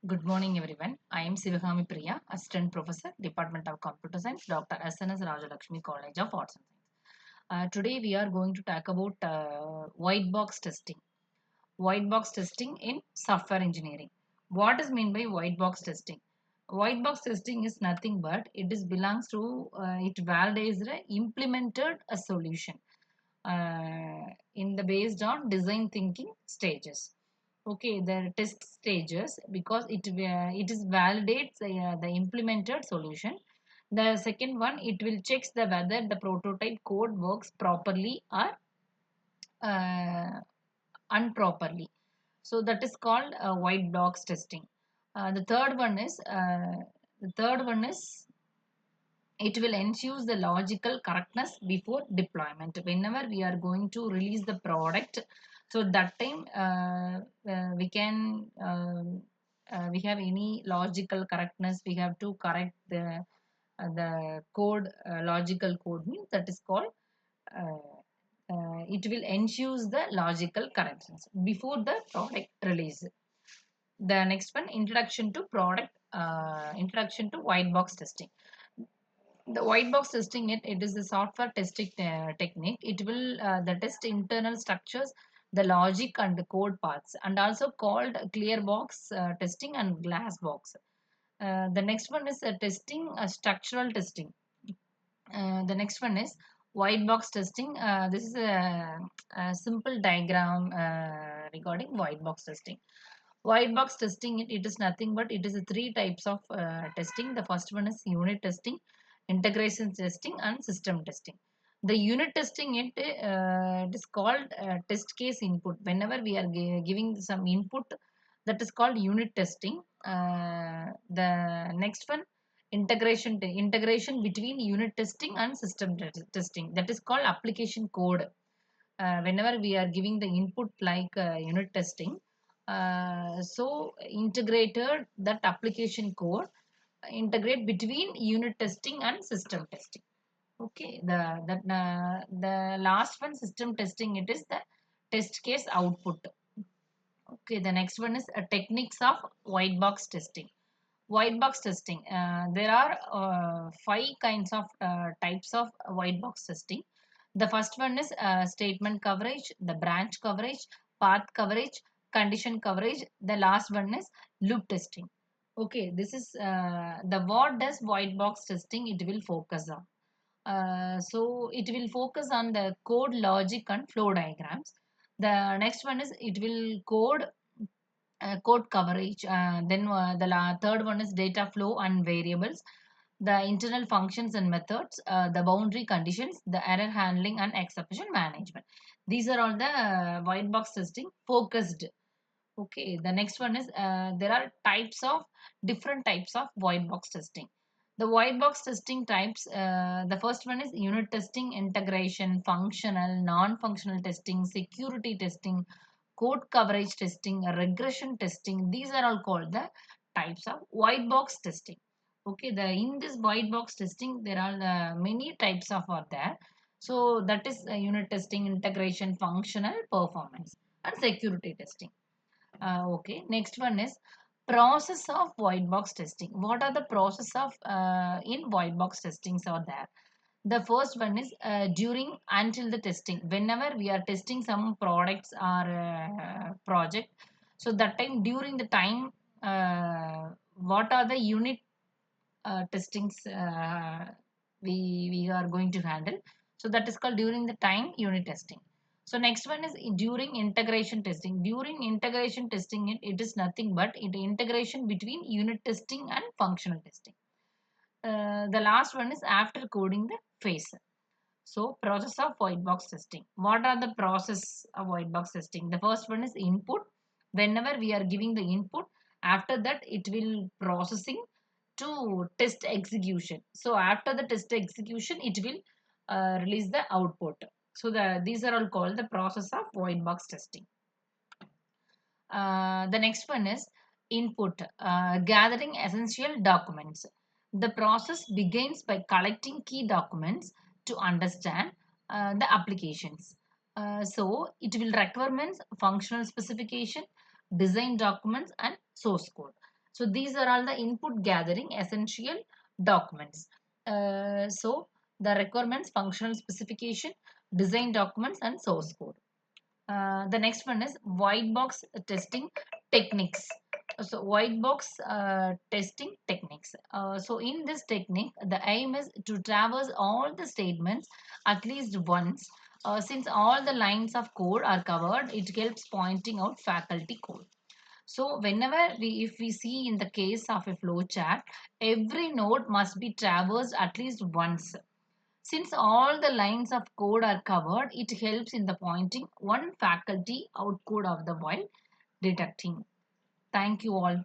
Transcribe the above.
Good morning, everyone. I am Sivagami Priya, Assistant Professor, Department of Computer Science, Dr. SNS Rajalakshmi College of Arts and Science. Today, we are going to talk about white box testing. White box testing in software engineering. What is meant by white box testing? White box testing is nothing but it validates the implemented a solution in the based on design thinking stages. Okay, the test stages because it is validates the implemented solution. The second one, it will checks the whether the prototype code works properly or uh, improperly. So that is called white box testing. The third one is it will ensure the logical correctness before deployment. Whenever we are going to release the product, so that time we can we have any logical correctness. We have to correct the code. Logical code means that is called. Uh, it will ensure the logical corrections before the product release. The next one, introduction to white box testing. The white box testing, it is a software testing technique. It will the test internal structures, the logic and the code paths, and also called clear box testing and glass box. The next one is testing structural testing. The next one is white box testing. This is a simple diagram regarding white box testing. White box testing, it is nothing but it is a three types of testing. The first one is unit testing, integration testing, and system testing. The unit testing, it is called test case input. Whenever we are giving some input, that is called unit testing. The next one, integration between unit testing and system testing, that is called application code. Whenever we are giving the input like unit testing, so integrated that application code integrate between unit testing and system testing. Okay, the last one, system testing, it is the test case output. Okay, the next one is techniques of white box testing. White box testing. There are five kinds of types of white box testing. The first one is statement coverage, the branch coverage, path coverage, condition coverage. The last one is loop testing. Okay, this is the what does white box testing it will focus on. So it will focus on the code logic and flow diagrams. The next one is it will code coverage. Then third one is data flow and variables, the internal functions and methods, the boundary conditions, the error handling and exception management. These are all the white box testing focused. Okay, the next one is there are different types of white box testing. The white box testing types, the first one is unit testing, integration, functional, non-functional testing, security testing, code coverage testing, regression testing. These are all called the types of white box testing. Okay, the in this white box testing, there are many types of are there. So that is unit testing, integration, functional, performance, and security testing. Okay, next one is process of white box testing. What are the process of in white box testings are there? The first one is during until the testing. Whenever we are testing some products or project, so that time during the time, what are the unit testings we are going to handle. So that is called during the time unit testing. So next one is during integration testing. During integration testing, it is nothing but integration between unit testing and functional testing. The last one is after coding the phase. So process of white box testing. What are the process of white box testing? The first one is input. Whenever we are giving the input, after that it will processing to test execution. So after the test execution, it will release the output. So these are all called the process of white box testing. The next one is input, gathering essential documents. The process begins by collecting key documents to understand the applications. So it will requirements, functional specification, design documents, and source code. So these are all the input gathering essential documents. So the requirements, functional specification, design documents, and source code. The next one is white box testing techniques. So white box testing techniques. So in this technique, the aim is to traverse all the statements at least once. Since all the lines of code are covered, it helps pointing out faculty code. So whenever if we see in the case of a flow chart, every node must be traversed at least once. Since all the lines of code are covered, it helps in the pointing one faculty out code of the while detecting. Thank you all.